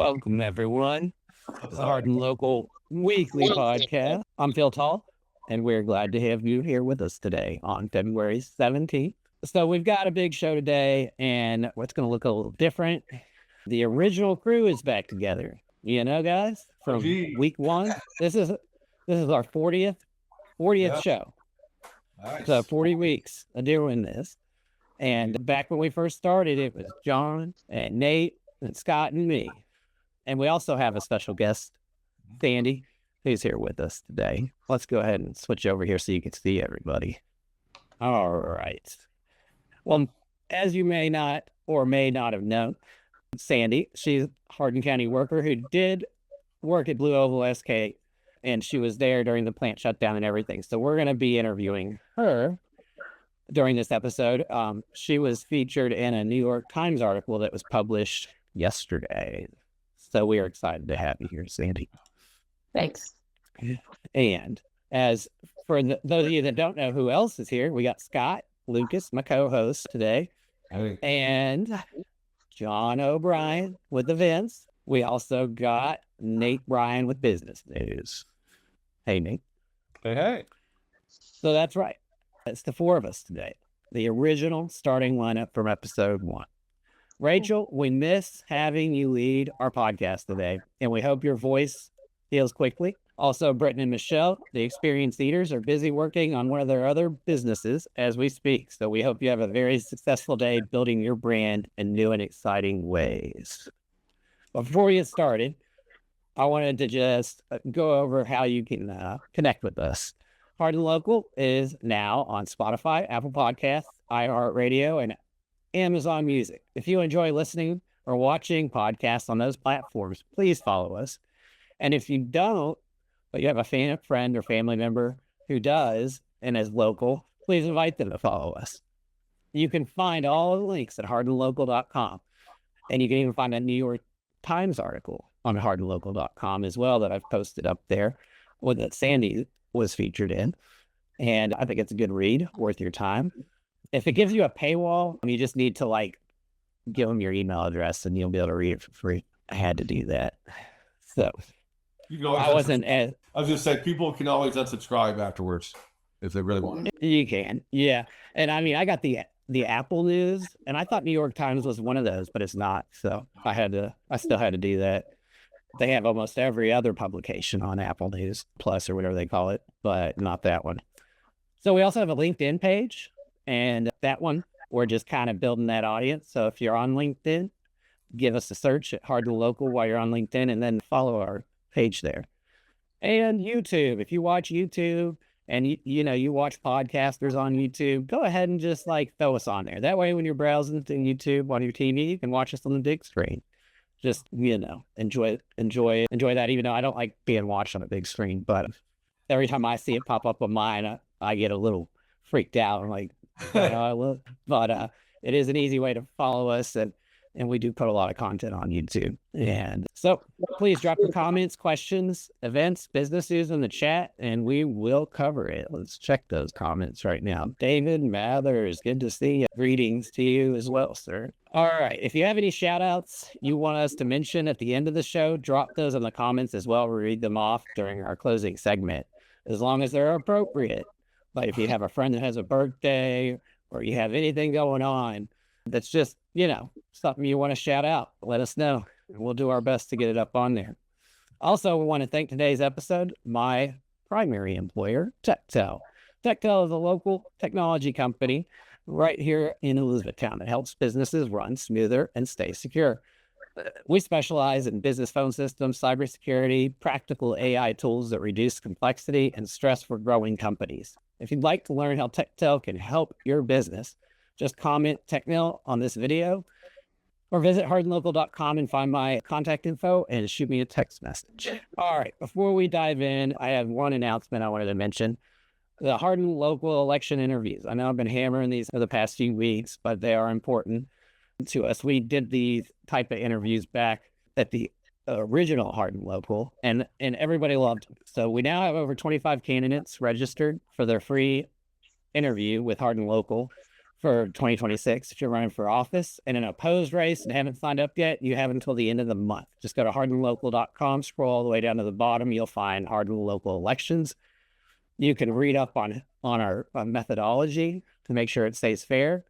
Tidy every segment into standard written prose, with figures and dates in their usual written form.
Welcome, everyone, to the Hardin Local Weekly podcast. I'm Phil Taul, and we're glad to have you here with us today on February 17th. So we've got a big show today, and what's going to look a little different. The original crew is back together. You know, guys, from week one. This is our 40th show. Nice. So 40 weeks of doing this. And back when we first started, it was Jon and Nate and Scott and me. And we also have a special guest, Sandie, who's here with us today. Let's go ahead and switch over here so you can see everybody. All right. Well, as you may not or may not have known, Sandie, she's a Hardin County worker who did work at Blue Oval SK, and she was there during the plant shutdown and everything. So we're going to be interviewing her during this episode. She was featured in a New York Times article that was published yesterday. So we are excited to have you here, Sandie. Thanks. And as for those of you that don't know who else is here, we got Scott Lucas, my co-host today, and Jon O'Brien with events. We also got Nate Bryan with business news. Hey, Nate. Hey. So that's right. It's the four of us today. The original starting lineup from episode 1. Rachel, we miss having you lead our podcast today, and we hope your voice heals quickly. Also, Britton and Michelle, the experienced leaders, are busy working on one of their other businesses as we speak. So we hope you have a very successful day building your brand in new and exciting ways. But before we get started, I wanted to just go over how you can connect with us. Hardin Local is now on Spotify, Apple Podcasts, iHeartRadio, and Amazon Music. If you enjoy listening or watching podcasts on those platforms, please follow us. And if you don't, but you have a friend or family member who does and is local, please invite them to follow us. You can find all the links at hardinlocal.com. And you can even find a New York Times article on hardinlocal.com as well that I've posted up there that Sandie was featured in. And I think it's a good read, worth your time. If it gives you a paywall, you just need to give them your email address and you'll be able to read it for free. I had to do that. So I was going to say, people can always unsubscribe afterwards if they really want. You can. Yeah. And I mean, I got the Apple News, and I thought New York Times was one of those, but it's not. So I still had to do that. They have almost every other publication on Apple News Plus or whatever they call it, but not that one. So we also have a LinkedIn page, and that one, we're just kind of building that audience. So if you're on LinkedIn, give us a search at Hardin Local while you're on LinkedIn, and then follow our page there. And YouTube, if you watch YouTube and you watch podcasters on YouTube, go ahead and just throw us on there. That way, when you're browsing to YouTube on your TV, you can watch us on the big screen. Just, enjoy that, even though I don't like being watched on a big screen. But every time I see it pop up on mine, I get a little freaked out. I'm like, but it is an easy way to follow us. And we do put a lot of content on YouTube. And so please drop your comments, questions, events, business news in the chat, and we will cover it. Let's check those comments right now. David Mathers, good to see you. Greetings to you as well, sir. All right. If you have any shout outs you want us to mention at the end of the show, drop those in the comments as well. We'll read them off during our closing segment, as long as they're appropriate. But if you have a friend that has a birthday or you have anything going on that's just, something you want to shout out, let us know. We'll do our best to get it up on there. Also, we want to thank today's episode, my primary employer, Taul. Taul is a local technology company right here in Elizabethtown that helps businesses run smoother and stay secure. We specialize in business phone systems, cybersecurity, practical AI tools that reduce complexity and stress for growing companies. If you'd like to learn how Taul can help your business, just comment Taul on this video or visit hardinlocal.com and find my contact info and shoot me a text message. All right, before we dive in, I have one announcement I wanted to mention. The Hardin Local election interviews. I know I've been hammering these for the past few weeks, but they are important to us. We did these type of interviews back at the original Hardin Local, and everybody loved them. So we now have over 25 candidates registered for their free interview with Hardin Local for 2026. If you're running for office and in a opposed race and haven't signed up yet, you have until the end of the month. Just go to hardinlocal.com, scroll all the way down to the bottom. You'll find Hardin Local Elections. You can read up on our methodology to make sure it stays fair.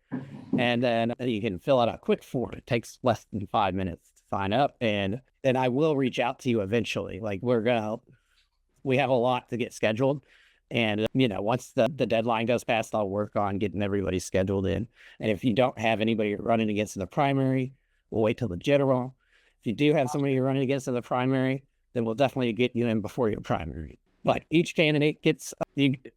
And then you can fill out a quick form. It takes less than 5 minutes to sign up. And then I will reach out to you eventually. Like we have a lot to get scheduled. And, once the deadline goes past, I'll work on getting everybody scheduled in. And if you don't have anybody you're running against in the primary, we'll wait till the general. If you do have somebody you're running against in the primary, then we'll definitely get you in before your primary. But each candidate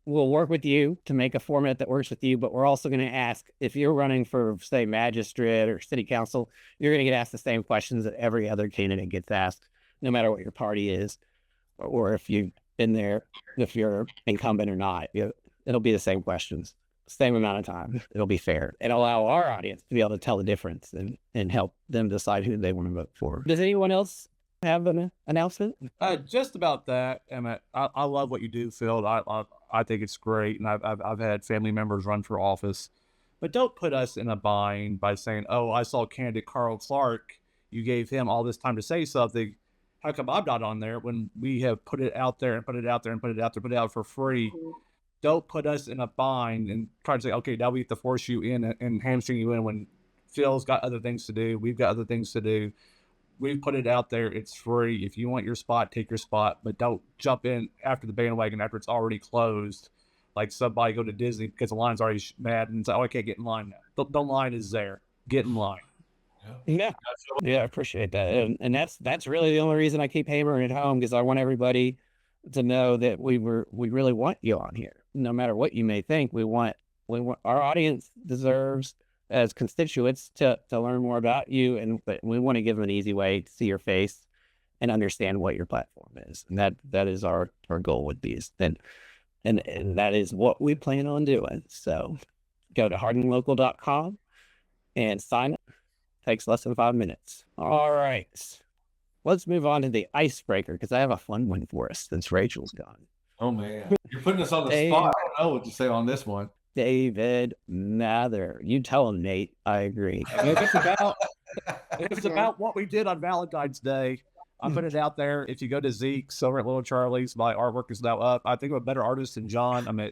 we'll work with you to make a format that works with you. But we're also going to ask, if you're running for, say, magistrate or city council, you're going to get asked the same questions that every other candidate gets asked, no matter what your party is, or if you've been there, if you're incumbent or not. It'll be the same questions, same amount of time. It'll be fair and allow our audience to be able to tell the difference and help them decide who they want to vote for. Does anyone else have an announcement? Just about that, Emmett. I love what you do, Phil. I think it's great, and I've had family members run for office, but don't put us in a bind by saying, "Oh, I saw candidate Carl Clark. You gave him all this time to say something. How come I'm not on there?" When we have put it out there and put it out there and put it out there, put it out for free. Don't put us in a bind and try to say, "Okay, now we have to force you in and hamstring you in," when Phil's got other things to do. We've got other things to do. We've put it out there. It's free. If you want your spot, take your spot, but don't jump in after the bandwagon after it's already closed. Like somebody go to Disney because the line's already mad and say, "Oh, I can't get in line now." The line is there. Get in line. Yeah, I appreciate that, and that's really the only reason I keep hammering it home, because I want everybody to know that we really want you on here, no matter what you may think. We want our audience deserves, as constituents, to learn more about you, but we want to give them an easy way to see your face and understand what your platform is, and that is our goal with these, and that is what we plan on doing. So go to hardinlocal.com and sign up. Takes less than 5 minutes. All right, let's move on to the icebreaker, because I have a fun one for us since Rachel's gone. Oh man, you're putting us on the spot. I don't know what to say on this one. David Mather, you tell him, Nate. I agree. It's about what we did on Valentine's Day. I put it out there. If you go to Zeke's over at Little Charlie's, my artwork is now up. I think I'm a better artist than Jon. My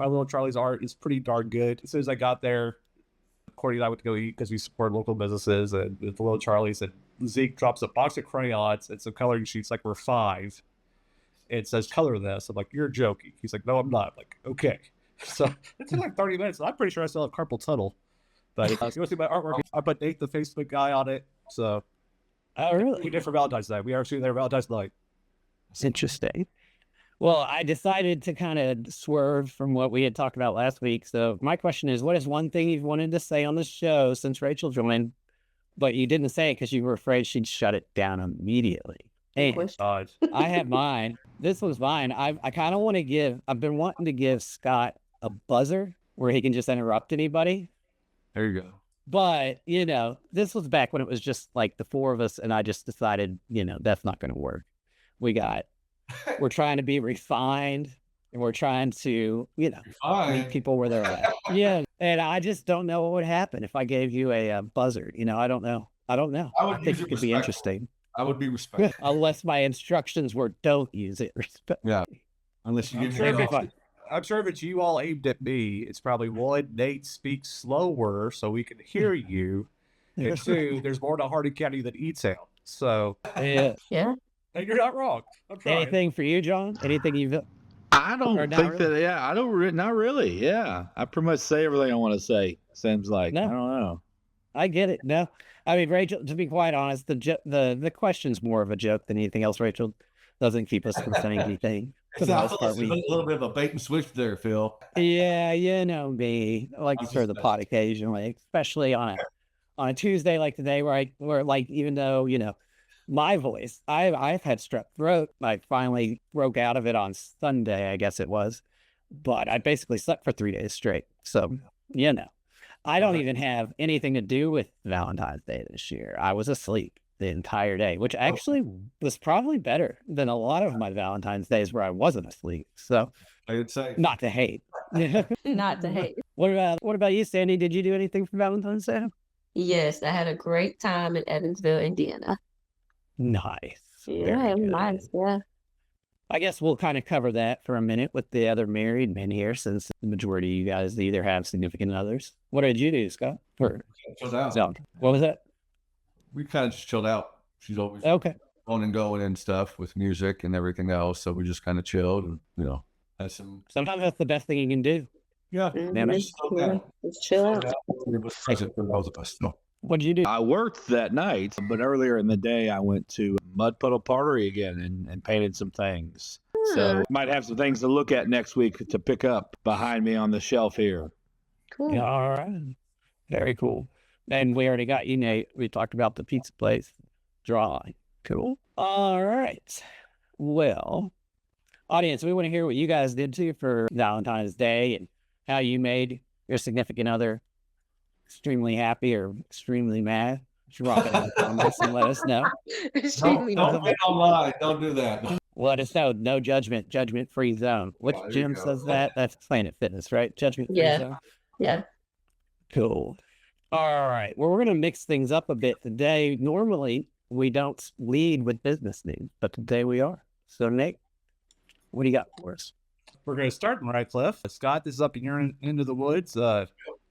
Little Charlie's art is pretty darn good. As soon as I got there, Cordy and I went to go eat because we support local businesses, and with the Little Charlie's, and Zeke drops a box of crayons and some coloring sheets like we're 5. It says, "Color this." I'm like, "You're joking." He's like, "No, I'm not." I'm like, okay. So it took like 30 minutes. And I'm pretty sure I still have carpal tunnel. But if you want to see my artwork, I put Nate, the Facebook guy, on it. So really? We did for Valentine's Day. We are shooting there Valentine's night. It's interesting. Well, I decided to kind of swerve from what we had talked about last week. So my question is, what is one thing you've wanted to say on the show since Rachel joined, but you didn't say it because you were afraid she'd shut it down immediately? And I have mine. This was mine. I kind of want to I've been wanting to give Scott a buzzer where he can just interrupt anybody. There you go. But, this was back when it was just like the 4 of us, and I just decided, that's not going to work. We're trying to be refined, and we're trying to, meet people where they're at. Yeah. And I just don't know what would happen if I gave you a buzzer. I don't know. I think it could be interesting. I would be respectful. Unless my instructions were, don't use it. Yeah. Unless you I'm sure if it's you all aimed at me, it's probably 1, Nate speaks slower so we can hear you. And 2, there's more to Hardin County than E-Town. So yeah. And you're not wrong. Anything for you, Jon? Anything you've... I don't think that. Yeah, I don't. Not really. Yeah, I pretty much say everything I want to say. Seems like I don't know. I get it. No, I mean, Rachel. To be quite honest, the question's more of a joke than anything else. Rachel doesn't keep us from saying anything. For the most part, a little bit of a bait and switch there, Phil. Yeah, you know me. I like to stir the pot occasionally, especially on a Tuesday like today, where like, even though my voice, I've had strep throat. I finally broke out of it on Sunday, I guess it was, but I basically slept for 3 days straight. So, I don't even have anything to do with Valentine's Day this year. I was asleep. the entire day, which actually was probably better than a lot of my Valentine's days where I wasn't asleep. So I'd say not to hate. Not to hate. What about you, Sandie? Did you do anything for Valentine's Day? Yes, I had a great time in Evansville, Indiana. Nice. Yeah, Very it was good. nice. Yeah. I guess we'll kind of cover that for a minute with the other married men here, since the majority of you guys either have significant others. What did you do, Scott? Or chilled out. so, what was that? We kind of just chilled out. She's always Okay. on and going and stuff with music and everything else. So we just kind of chilled and, had some. Sometimes that's the best thing you can do. Yeah. Damn it. Just chill out. It was present for both of us. So. What did you do? I worked that night, but earlier in the day, I went to Mud Puddle Pottery again and painted some things. So might have some things to look at next week to pick up behind me on the shelf here. Cool. Yeah, all right. Very cool. And we already got you, Nate. We talked about the pizza place drawing. Cool. All right. Well, audience, we want to hear what you guys did too for Valentine's Day and how you made your significant other extremely happy or extremely mad. Drop it in the comments and let us know. Don't get online. Don't do that. Let us know. No judgment, judgment-free zone. Which Oh, there gym you go. says that? That's Planet Fitness, right? Judgment-free Yeah. zone. Yeah. Cool. All right. Well, we're going to mix things up a bit today. Normally, we don't lead with business news, but today we are. So, Nate, what do you got for us? We're going to start in Radcliff. Scott, this is up into the woods.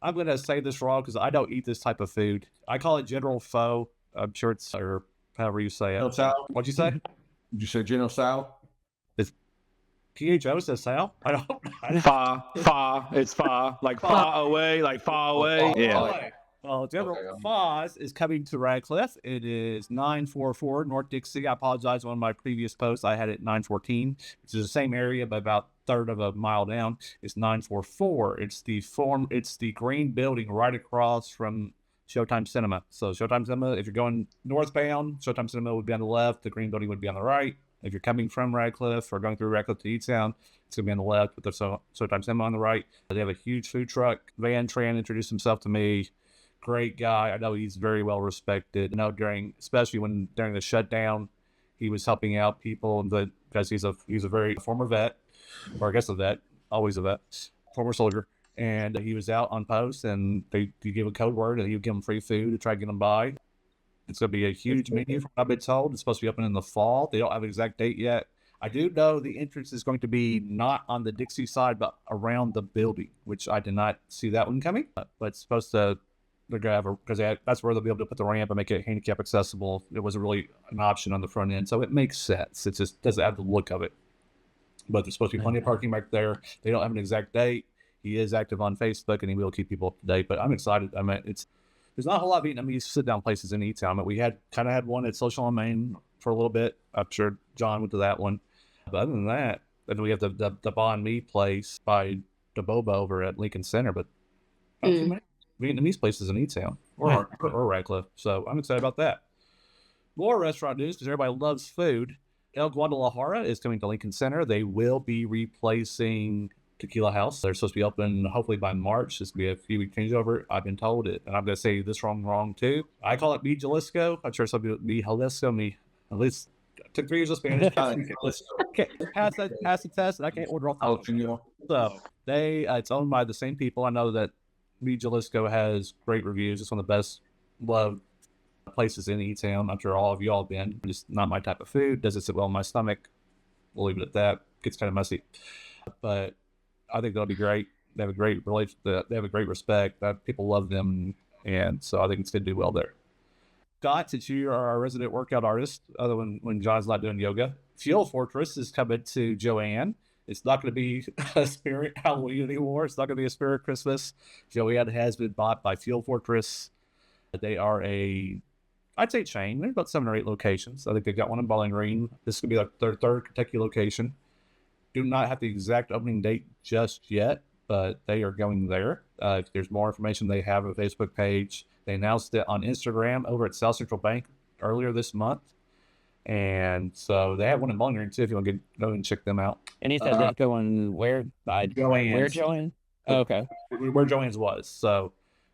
I'm going to say this wrong because I don't eat this type of food. I call it General Pho. I'm sure it's, or however you say General it. Sal? What'd you say? Did you say General Sal? PHO says Sal? I don't. Fa. It's fa. Like far away, like far away. Yeah. Well, General Okay. Foz is coming to Radcliff. It is 944 North Dixie. I apologize. On my previous post, I had it 914. It's the same area, but about a third of a mile down. It's 944. It's the green building right across from Showtime Cinema. So Showtime Cinema, if you're going northbound, Showtime Cinema would be on the left. The green building would be on the right. If you're coming from Radcliff or going through Radcliff to E-Town, it's going to be on the left with the Showtime Cinema on the right. They have a huge food truck. Van Tran introduced himself to me. Great guy. I know he's very well respected. I know especially during the shutdown, he was helping out people because he's a very former vet, or I guess a vet, always a vet, former soldier. And he was out on post, and you give a code word, and he would give them free food to try to get them by. It's going to be a huge menu from what I've been told. It's supposed to be open in the fall. They don't have an exact date yet. I do know the entrance is going to be not on the Dixie side, but around the building, which I did not see that one coming. But it's supposed to. They're gonna have because that's where they'll be able to put the ramp and make it handicap accessible. It wasn't really an option on the front end, so it makes sense. It just doesn't have the look of it. But there's supposed to be plenty of parking back there. They don't have an exact date. He is active on Facebook, and he will keep people up to date. But I'm excited. I mean, there's not a whole lot of Vietnamese sit-down places in E-Town. But we had one at Social on Main for a little bit. I'm sure John went to that one. But other than that, then we have the Banh Mi place by the Bobo over at Lincoln Center. But not too many Vietnamese places in E-Town or Radcliff. So I'm excited about that. More restaurant news because everybody loves food. El Guadalajara is coming to Lincoln Center. They will be replacing Tequila House. They're supposed to be open hopefully by March. This will be a few week changeover. I've been told it, and I'm going to say this wrong too. I call it Mi Jalisco. I'm sure some people Mi Jalisco. Me at least took 3 years of Spanish. Okay, pass the test, and I can't order off. So it's owned by the same people. I know that Mi Jalisco has great reviews. It's one of the best loved places in E-Town. I'm sure all of y'all have been. Just not my type of food. Doesn't sit well in my stomach. We'll leave it at that. Gets kind of messy, but I think that'll be great. They have a great relation. They have a great respect. People love them, and so I think it's going to do well there. Scott, since you are our resident workout artist, other when John's not doing yoga, Fuel Fortress is coming to Joanne. It's not going to be a Spirit Halloween anymore. It's not going to be a Spirit Christmas. Joanne has been bought by Fuel Fortress. They are I'd say chain. There's about 7 or 8 locations. I think they've got one in Bowling Green. This could be like their third Kentucky location. Do not have the exact opening date just yet, but they are going there. If there's more information, they have a Facebook page. They announced it on Instagram over at South Central Bank earlier this month. And so they have one in Bowling Green too, if you want to go and check them out. And he said they're going where? Joanne's. Where Joanne? Oh, okay. Where Joanne's was. So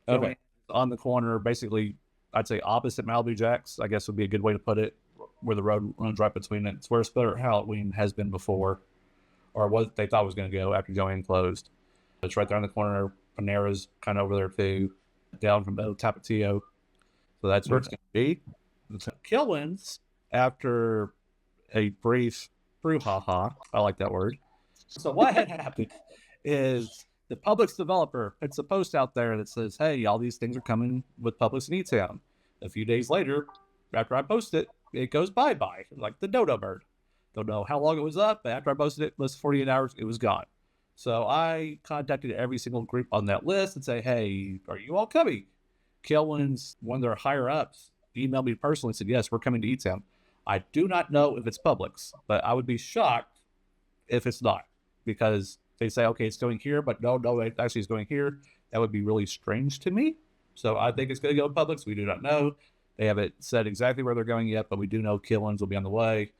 Okay. Joanne's on the corner, basically I'd say opposite Malibu Jacks, I guess would be a good way to put it, where the road runs right between it. It's where Spiller Halloween has been before, or what they thought was going to go after Joanne closed. It's right there on the corner. Panera's kind of over there too, down from El Tapatio. So that's where it's going to be. Killins, after a brief brouhaha, I like that word. So what had happened is the Publix developer puts a post out there that says, hey, all these things are coming with Publix in E-Town. A few days later, after I post it, it goes bye-bye, like the dodo bird. Don't know how long it was up, but after I posted it, less than 48 hours, it was gone. So I contacted every single group on that list and say, hey, are you all coming? Killins, one of their higher-ups, emailed me personally and said, yes, we're coming to E-Town. I do not know if it's Publix, but I would be shocked if it's not, because they say, okay, it's going here, but no, it actually is going here. That would be really strange to me. So I think it's going to go to Publix. We do not know. They haven't said exactly where they're going yet, but we do know Killins will be on the way.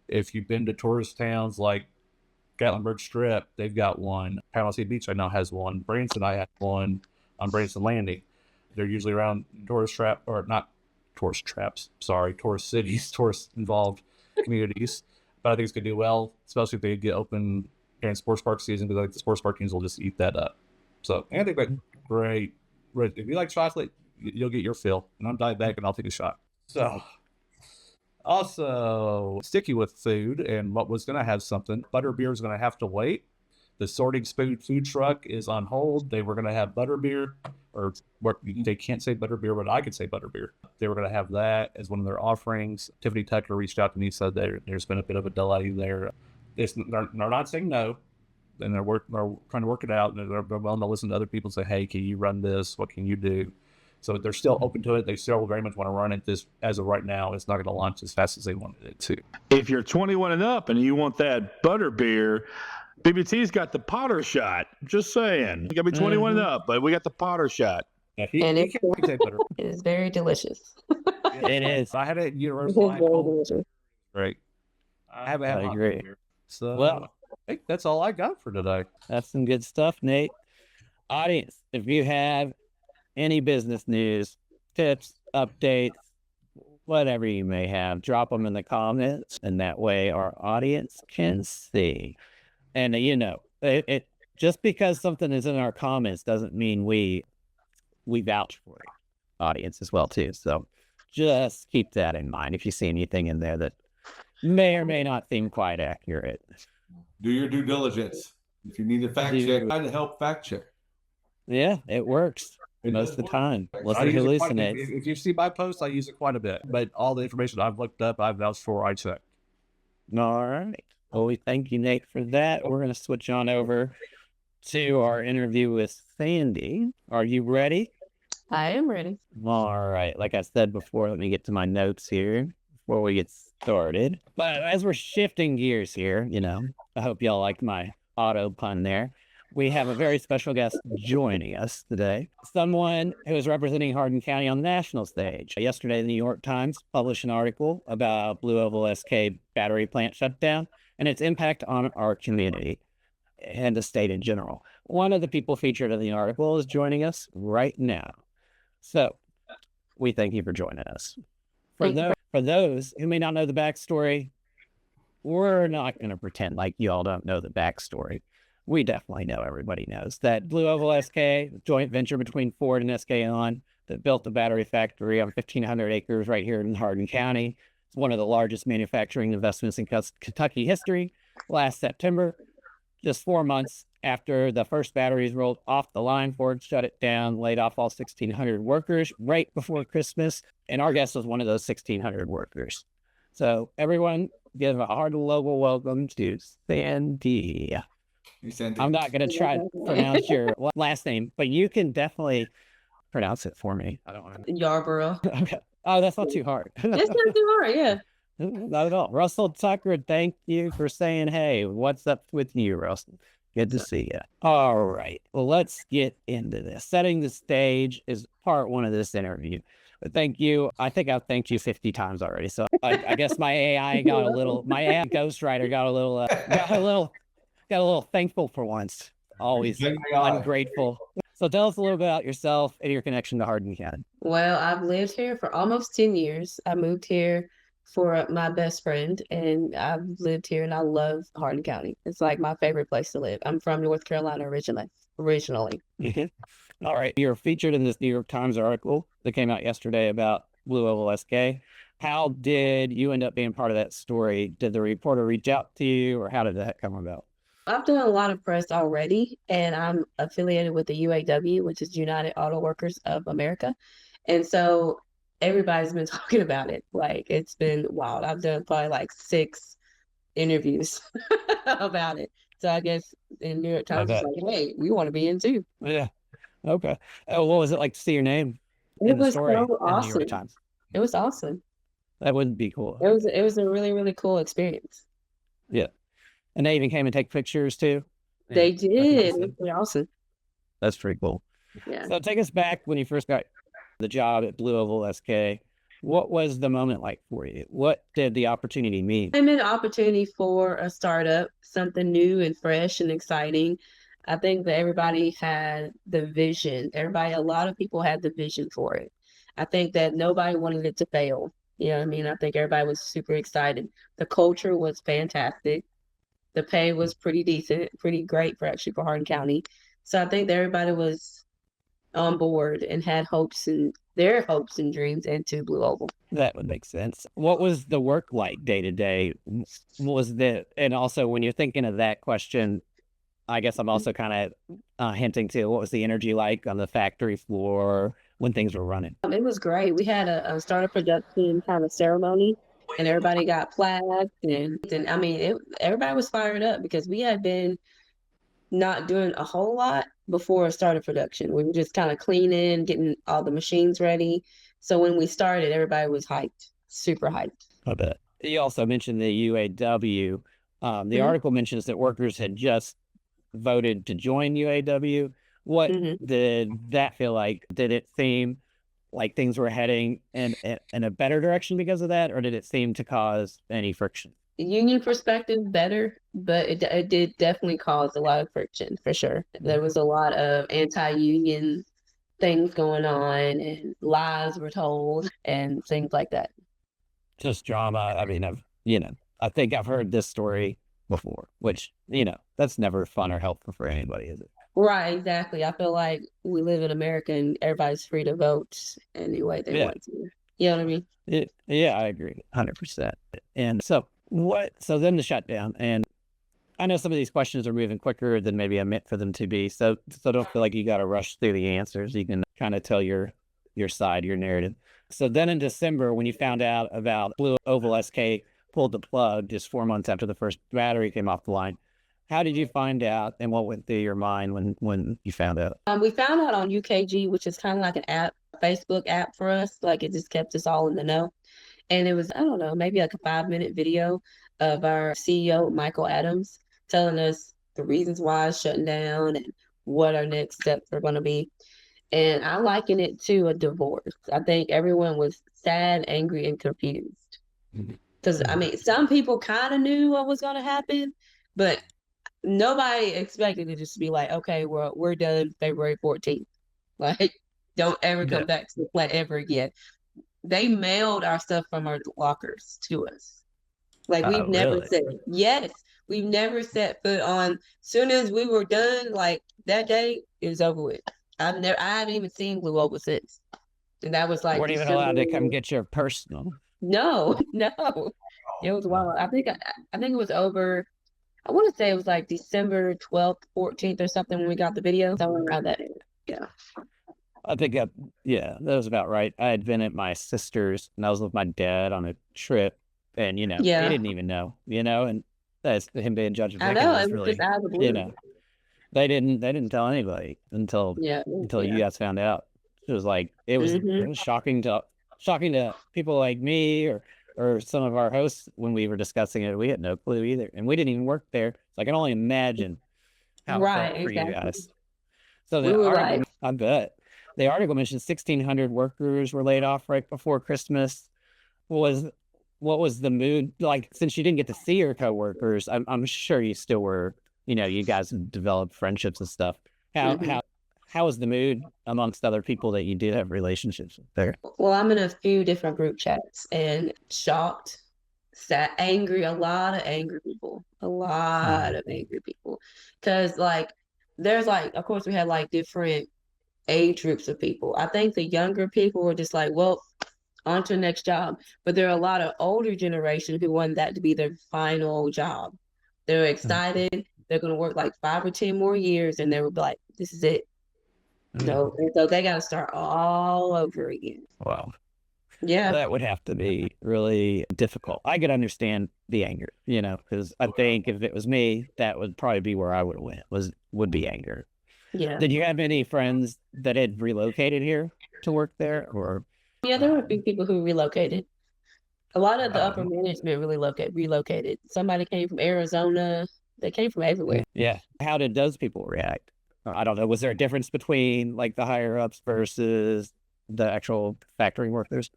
If you've been to tourist towns like Gatlinburg Strip, they've got one. Panama City Beach, I know, has one. Branson, I have one on Branson Landing. They're usually around tourist cities, tourist involved communities. But I think it's going to do well, especially if they get open during sports park season, because I think the sports park teams will just eat that up. So I think that's great. If you like chocolate, you'll get your fill. And I'm diabetic and I'll take a shot. So also sticking with food and what was going to have something, Butterbeer is going to have to wait. The Sorting Spoon food truck is on hold. They were going to have Butterbeer, or what they can't say Butterbeer, but I could say Butterbeer. They were going to have that as one of their offerings. Tiffany Tucker reached out to me, said that there's been a bit of a delay there. They're not saying no, and they're trying to work it out, and they're willing to listen to other people and say, hey, can you run this? What can you do? So they're still open to it. They still very much want to run it. This, as of right now, it's not going to launch as fast as they wanted it to. If you're 21 and up and you want that Butterbeer, BBT's got the Potter shot. Just saying. You got to be 21 and up, but we got the Potter shot. Yeah, It butter. is very delicious. It is. I had it at It is Universal. very delicious. Great. I haven't had I hot agree. beer. So Well, I think that's all I got for today. that's some good stuff, Nate. Audience, if you have any business news, tips, updates, whatever you may have, drop them in the comments, and that way our audience can see. And it just because something is in our comments doesn't mean we vouch for it. Audience as well too. So just keep that in mind if you see anything in there that may or may not seem quite accurate. Do your due diligence. If you need a fact check, try to help fact check. Yeah, it works most of the time. Let's I use it quite- hallucinate. If you see my posts, I use it quite a bit. But all the information I've looked up, I've vouched for, I checked. All right. Well, we thank you, Nate, for that. We're going to switch on over to our interview with Sandie. Are you ready? I am ready. All right. Like I said before, let me get to my notes here before we get started. But as we're shifting gears here, I hope y'all like my auto pun there. We have a very special guest joining us today. Someone who is representing Hardin County on the national stage. Yesterday, the New York Times published an article about Blue Oval SK battery plant shutdown and its impact on our community and the state in general. One of the people featured in the article is joining us right now. So we thank you for joining us. For those who may not know the backstory, we're not going to pretend like you all don't know the backstory. We definitely know, everybody knows that Blue Oval SK, a joint venture between Ford and SK On, that built the battery factory on 1,500 acres right here in Hardin County. It's one of the largest manufacturing investments in Kentucky history. Last September, just 4 months after the first batteries rolled off the line, Ford shut it down, laid off all 1,600 workers right before Christmas. And our guest was one of those 1,600 workers. So everyone give a Hardin Local welcome to Sandie. I'm not going to try to pronounce your last name, but you can definitely pronounce it for me. I don't want to. Yarborough. Okay. Oh, that's not too hard. It's not too hard, yeah. Not at all. Russell Tucker, thank you for saying, hey, what's up with you, Russell? Good to see you. All right. Well, let's get into this. Setting the stage is part one of this interview. But thank you. I think I've thanked you 50 times already. So I guess my AI got a little, my AI ghostwriter got a little thankful for once. Always ungrateful. So tell us a little bit about yourself and your connection to Hardin County. Well, I've lived here for almost 10 years. I moved here for my best friend, and I've lived here and I love Hardin County. It's like my favorite place to live. I'm from North Carolina originally. All right. You're featured in this New York Times article that came out yesterday about Blue Oval SK. How did you end up being part of that story? Did the reporter reach out to you, or how did that come about? I've done a lot of press already, and I'm affiliated with the UAW, which is United Auto Workers of America. And so everybody's been talking about it. Like, it's been wild. I've done probably like 6 interviews about it. So I guess in New York Times, it's bet. like, hey, we want to be in too. Yeah. Okay. What was it like to see your name It in the was story so in the New awesome. York Times? It was awesome. That wouldn't be cool. It was a really, really cool experience. Yeah. And they even came and take pictures too. They Yeah, I think did. you It said- was pretty awesome. That's pretty cool. Yeah. So take us back when you first got the job at Blue Oval SK. What was the moment like for you? What did the opportunity mean? I mean, an opportunity for a startup, something new and fresh and exciting. I think that everybody had the vision. A lot of people had the vision for it. I think that nobody wanted it to fail. You know what I mean? I think everybody was super excited. The culture was fantastic. The pay was pretty decent, pretty great for Hardin County. So I think that everybody was on board and had their hopes and dreams into Blue Oval. That would make sense. What was the work like day to day? And also when you're thinking of that question, I guess I'm also kind of hinting to what was the energy like on the factory floor when things were running? It was great. We had a startup production kind of ceremony, and everybody got flags, and I mean, everybody was fired up because we had been not doing a whole lot before startup production. We were just kind of cleaning, getting all the machines ready. So when we started, everybody was hyped, super hyped. I bet. You also mentioned the UAW. The article mentions that workers had just voted to join UAW. What did that feel like? Did it seem like things were heading in a better direction because of that, or did it seem to cause any friction? Union perspective, better, but it did definitely cause a lot of friction for sure. There was a lot of anti-union things going on, and lies were told, and things like that. Just drama. I mean, I think I've heard this story before, which, that's never fun or helpful for anybody, is it? Right, exactly. I feel like we live in America and everybody's free to vote any way they want to. You know what I mean? Yeah, I agree 100%. And so then the shutdown, and I know some of these questions are moving quicker than maybe I meant for them to be. So don't feel like you got to rush through the answers. You can kind of tell your side, your narrative. So then in December, when you found out about Blue Oval SK pulled the plug just 4 months after the first battery came off the line, how did you find out, and what went through your mind when you found out? We found out on UKG, which is kind of like an app, Facebook app for us. Like, it just kept us all in the know. And it was, I don't know, maybe like a 5-minute video of our CEO, Michael Adams, telling us the reasons why it's shutting down and what our next steps are going to be. And I liken it to a divorce. I think everyone was sad, angry, and confused. Because, I mean, some people kind of knew what was going to happen, but nobody expected it just to be like, okay, we're done February 14th. Like, don't ever come back to the plant ever again. They mailed our stuff from our lockers to us. Like, we've never really? said, yes, we've never set foot on. Soon as we were done, like that day, it was over with. I haven't even seen Blue Oval since. And that was like, weren't even allowed to come get your personal. No. It was wild. I think it was over. I want to say it was like December 12th, 14th or something when we got the video. Somewhere around that area. Yeah. I think, that was about right. I had been at my sister's, and I was with my dad on a trip, and, he didn't even know, and that's him being Judge of I know, it was just out of the blue. They didn't tell anybody until you guys found out. It was like, it was shocking to people like me or some of our hosts when we were discussing it. We had no clue either, and we didn't even work there. So I can only imagine how it felt for you guys. So the article, I bet the article mentioned 1,600 workers were laid off right before Christmas. What was the mood like? Since you didn't get to see your coworkers, I'm sure you still were. You guys developed friendships and stuff. How how is the mood amongst other people that you do have relationships with there? Well, I'm in a few different group chats and shocked, sad, angry, a lot of angry people, a lot of angry people. Because, like, there's like, of course, we had like different age groups of people. I think the younger people were just like, well, on to the next job. But there are a lot of older generation who want that to be their final job. They're excited. They're going to work like 5 or 10 more years, and they were like, this is it. No, and so they got to start all over again. Wow. Yeah. That would have to be really difficult. I could understand the anger, because I think if it was me, that would probably be where I would have went, would be anger. Yeah. Did you have any friends that had relocated here to work there, or? Yeah, there were a few people who relocated. A lot of the upper management really relocated. Somebody came from Arizona. They came from everywhere. Yeah. How did those people react? I don't know. Was there a difference between like the higher ups versus the actual factory workers?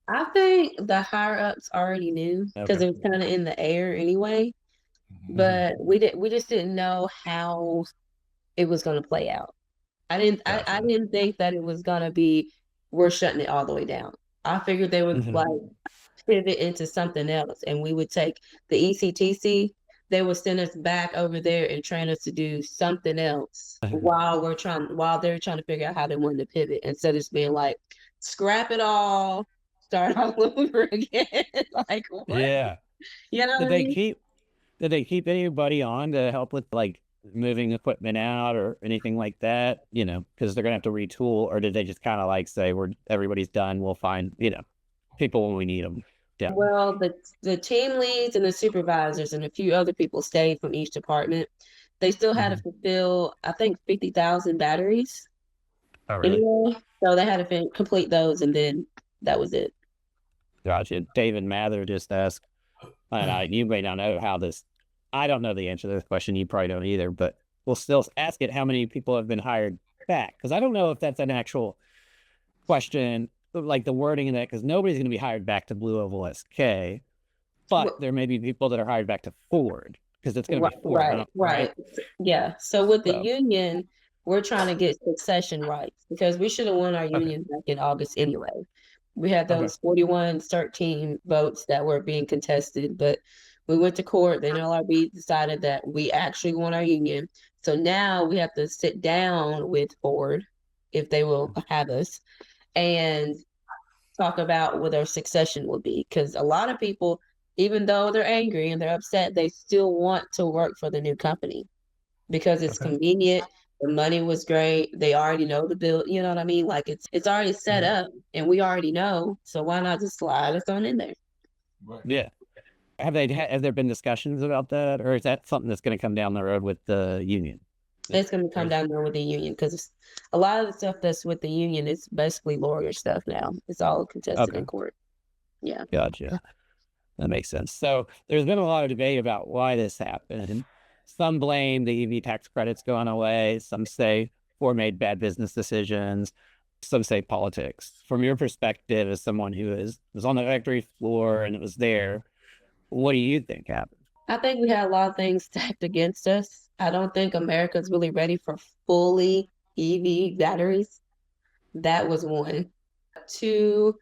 I think the higher ups already knew because it was kind of in the air anyway. But we just didn't know how it was going to play out. I didn't think that it was going to be, we're shutting it all the way down. I figured they would like pivot into something else, and we would take the ECTC. They would send us back over there and train us to do something else while they're trying to figure out how they wanted to pivot, instead of just being like, scrap it all, start all over again. Like, what? Yeah. You know, did they keep anybody on to help with like moving equipment out or anything like that? Because they're gonna have to retool, or did they just kind of like say, everybody's done, we'll find people when we need them? Yeah. Well, the team leads and the supervisors and a few other people stayed from each department. They still had to fulfill, I think, 50,000 batteries. Oh, really? Anyway, so they had to complete those, and then that was it. Gotcha. David Mather just asked, and you may not know how this, I don't know the answer to this question. You probably don't either, but we'll still ask it. How many people have been hired back? Because I don't know if that's an actual question, like the wording in that, because nobody's going to be hired back to Blue Oval SK, but there may be people that are hired back to Ford, because it's going to be Ford. Right. Yeah. So with the union, we're trying to get succession rights, because we should have won our union back in August anyway. We had those 41-13 votes that were being contested, but we went to court. Then LRB decided that we actually won our union. So now we have to sit down with Ford, if they will have us, and talk about what their succession will be. Because a lot of people, even though they're angry and they're upset, they still want to work for the new company because it's convenient. The money was great. They already know the bill. You know what I mean? Like it's already set up, and we already know. So why not just slide us on in there? Yeah. Have there been discussions about that, or is that something that's going to come down the road with the union? It's going to come down there with the union, because a lot of the stuff that's with the union is basically lawyer stuff now. It's all contested in court. Yeah. Gotcha. That makes sense. So there's been a lot of debate about why this happened. Some blame the EV tax credits going away. Some say Ford made bad business decisions. Some say politics. From your perspective, as someone who was on the factory floor and it was there, what do you think happened? I think we had a lot of things stacked against us. I don't think America's really ready for fully EV batteries. That was one. Two,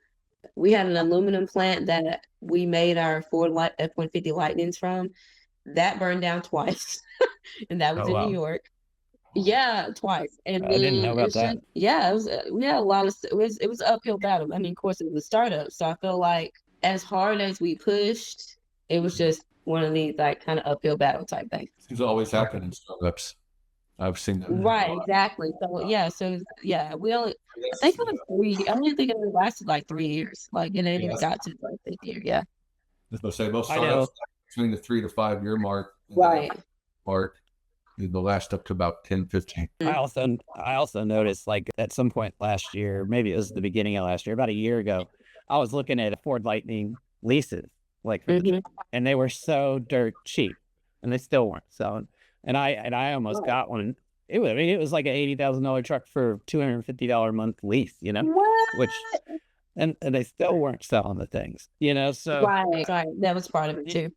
we had an aluminum plant that we made our Ford F-150 Lightnings from. That burned down twice, and that was in New York. Yeah, twice. And I didn't know about that. It was. We had a lot of. It was an uphill battle. I mean, of course, it was a startup, so I feel like as hard as we pushed, it was just one of these like kind of uphill battle type things. It's always happened in startups. I've seen that. Right, exactly. So we only. I think it was 3. I don't think it lasted like 3 years. Like it ain't even got to like 5th year. Yeah. I was going to say most startups between the 3 to 5 year mark. Right. They'll last up to about 10, 15. I also noticed, like, at some point last year, maybe it was the beginning of last year, about a year ago, I was looking at a Ford Lightning leases, like, and they were so dirt cheap, and they still weren't selling. And I almost got one. It was like an $80,000 truck for $250 a month lease, which, and they still weren't selling the things, so. Right. That was part of it too.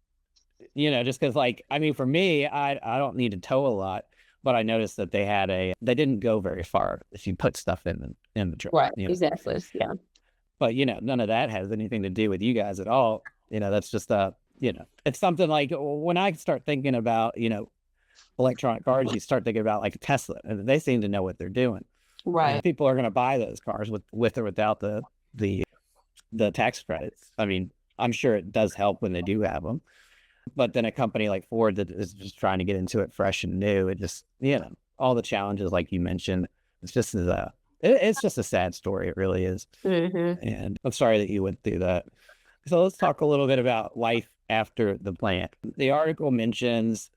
Just because, like, I mean, for me, I don't need to tow a lot, but I noticed that they didn't go very far if you put stuff in the truck. Right. You know? Exactly. Yeah. But, none of that has anything to do with you guys at all. That's just it's something like when I start thinking about, electronic cars, you start thinking about like Tesla, and they seem to know what they're doing. Right. People are going to buy those cars with or without the tax credits. I mean, I'm sure it does help when they do have them. But then a company like Ford that is just trying to get into it fresh and new, it just, all the challenges like you mentioned, it's just a sad story. It really is. Mm-hmm. And I'm sorry that you went through that. So let's talk a little bit about life after the plant. The article mentions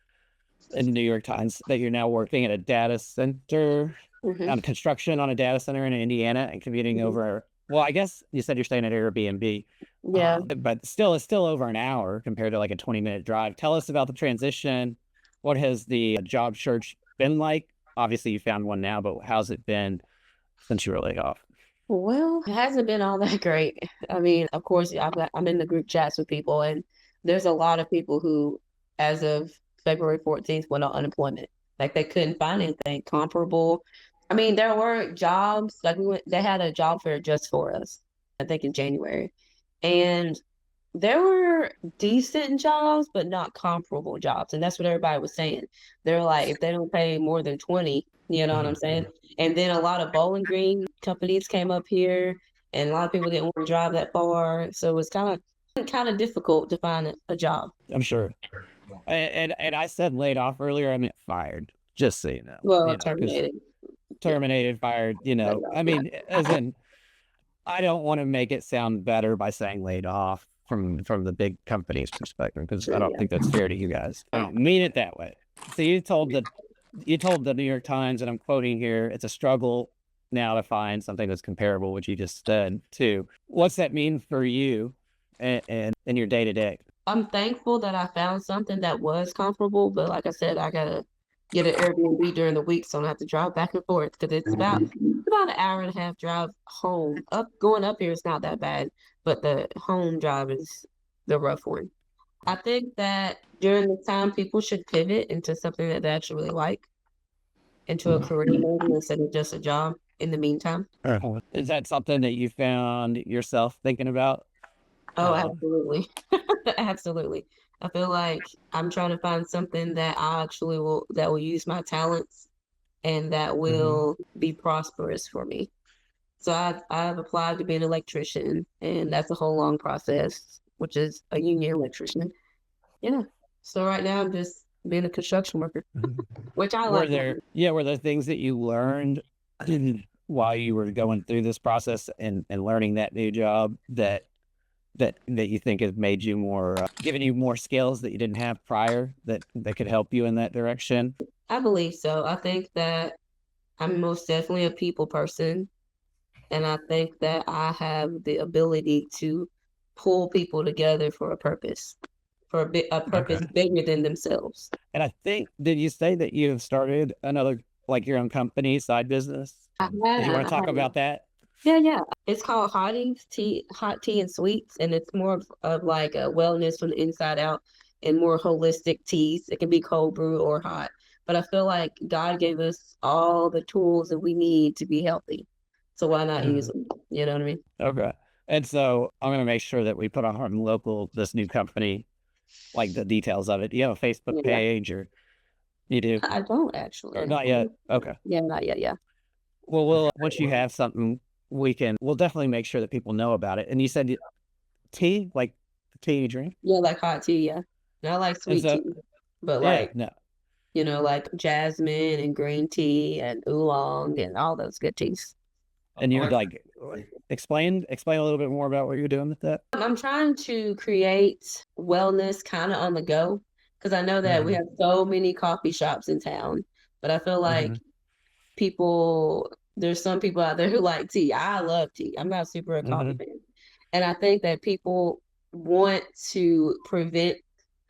in the New York Times that you're now working at a data center, Mm-hmm. on construction on a data center in Indiana and commuting over. Well, I guess you said you're staying at Airbnb. Yeah. But it's still over an hour compared to like a 20-minute drive. Tell us about the transition. What has the job search been like? Obviously, you found one now, but how's it been since you were laid off? Well, it hasn't been all that great. I mean, of course, I'm in the group chats with people, and there's a lot of people who, as of February 14th, went on unemployment. Like they couldn't find anything comparable. I mean, there were jobs, like they had a job fair just for us, I think in January. And there were decent jobs, but not comparable jobs. And that's what everybody was saying. They're like, if they don't pay more than 20, you know what I'm saying? And then a lot of Bowling Green companies came up here, and a lot of people didn't want to drive that far. So it was kind of difficult to find a job. I'm sure. And I said laid off earlier. I meant fired. Just so you know. Well, terminated. Terminated, fired. I mean, as in, I don't want to make it sound better by saying laid off from the big company's perspective, because I don't think that's fair to you guys. I don't mean it that way. So you told the New York Times, and I'm quoting here, it's a struggle now to find something that's comparable, which you just said too. What's that mean for you and in your day to day? I'm thankful that I found something that was comparable, but like I said, I gotta get an Airbnb during the week, so I don't have to drive back and forth, because it's about an hour and a half drive home. Going up here is not that bad, but the home drive is the rough one. I think that during the time, people should pivot into something that they actually really like, into a career maybe instead of just a job in the meantime. Is that something that you found yourself thinking about? Oh, absolutely. Absolutely. I feel like I'm trying to find something that that will use my talents and that will be prosperous for me. So I've applied to be an electrician, and that's a whole long process, which is a union electrician. Yeah. So right now I'm just being a construction worker, which I like. Were there things that you learned while you were going through this process and learning that new job that you think has made you more, given you more skills that you didn't have prior that could help you in that direction? I believe so. I think that I'm most definitely a people person. And I think that I have the ability to pull people together for a purpose, for a purpose bigger than themselves. And I think, did you say that you have started another, like your own company, side business? Do you want to talk about that? Yeah. It's called Hot Tea and Sweets, and it's more of like a wellness from the inside out and more holistic teas. It can be cold brew or hot, but I feel like God gave us all the tools that we need to be healthy. So why not use them? You know what I mean? Okay. And so I'm going to make sure that we put on Hardin Local, this new company, like the details of it. Do you have a Facebook page, or you do? I don't actually. Or not yet? Okay. Yeah, not yet. Yeah. Well, once you have something, we'll definitely make sure that people know about it. And you said tea, like the tea you drink? Yeah, like hot tea. Yeah. Not like sweet tea, but like, like jasmine and green tea and oolong and all those good teas. And you would like explain a little bit more about what you're doing with that? I'm trying to create wellness kind of on the go, because I know that we have so many coffee shops in town, but I feel like there's some people out there who like tea. I love tea. I'm not super a coffee fan. And I think that people want to prevent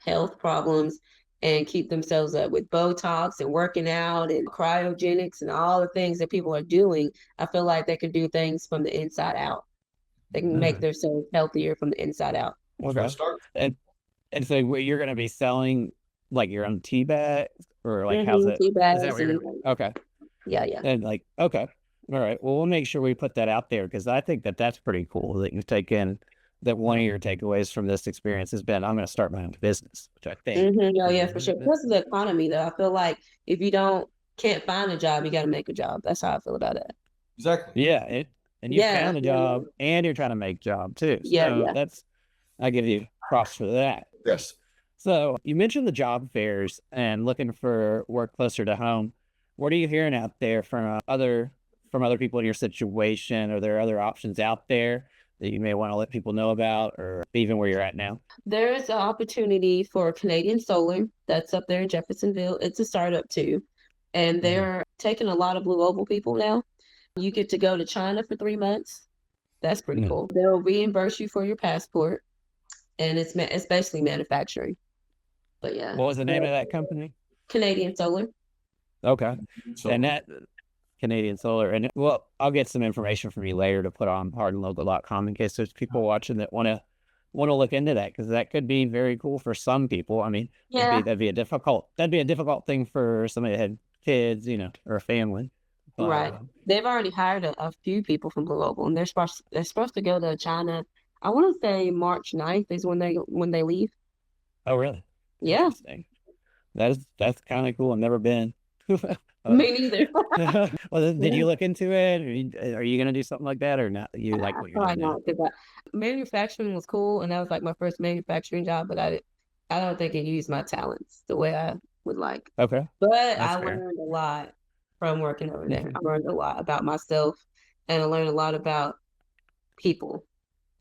health problems and keep themselves up with Botox and working out and cryogenics and all the things that people are doing. I feel like they can do things from the inside out. They can make themselves healthier from the inside out. Okay. And so you're going to be selling like your own tea bag, or like how's it? Tea Is that bags what you're and gonna? Okay, yeah, yeah. and like okay, all right. Well, we'll make sure we put that out there because I think that that's pretty cool that you've taken that one of your takeaways from this experience has been I'm going to start my own business, which I think. Oh yeah, for sure. Plus the economy though. I feel like if you can't find a job, you got to make a job. That's how I feel about it. Exactly. Yeah, and you Yeah, found a job and you're trying to make a job too. Yeah, So yeah. that's I give you props for that. Yes. So you mentioned the job fairs and looking for work closer to home. What are you hearing out there from other people in your situation? Are there other options out there that you may want to let people know about, or even where you're at now? There is an opportunity for Canadian Solar that's up there in Jeffersonville. It's a startup too, and they're taking a lot of Blue Oval people now. You get to go to China for 3 months. That's pretty cool. They'll reimburse you for your passport, and it's basically manufacturing. But yeah. What was the name of that company? Canadian Solar. Okay. So, And that Canadian Solar. And well, I'll get some information from you later to put on hardinlocal.com in case there's people watching that want to look into that, because that could be very cool for some people. I mean, Yeah. that'd be a difficult thing for somebody that had kids, or a family. But, Right. They've already hired a few people from Blue Oval, and they're supposed to go to China. I want to say March 9th is when they leave. Oh, really? Yeah. Interesting. That's kind of cool. I've never been. Me neither. Well, did you look into it? Are you gonna do something like that or not? You like what you're Probably doing now? not, because manufacturing was cool, and that was like my first manufacturing job. But I don't think it used my talents the way I would like. Okay. But That's I fair. learned a lot from working over there. I learned a lot about myself, and I learned a lot about people.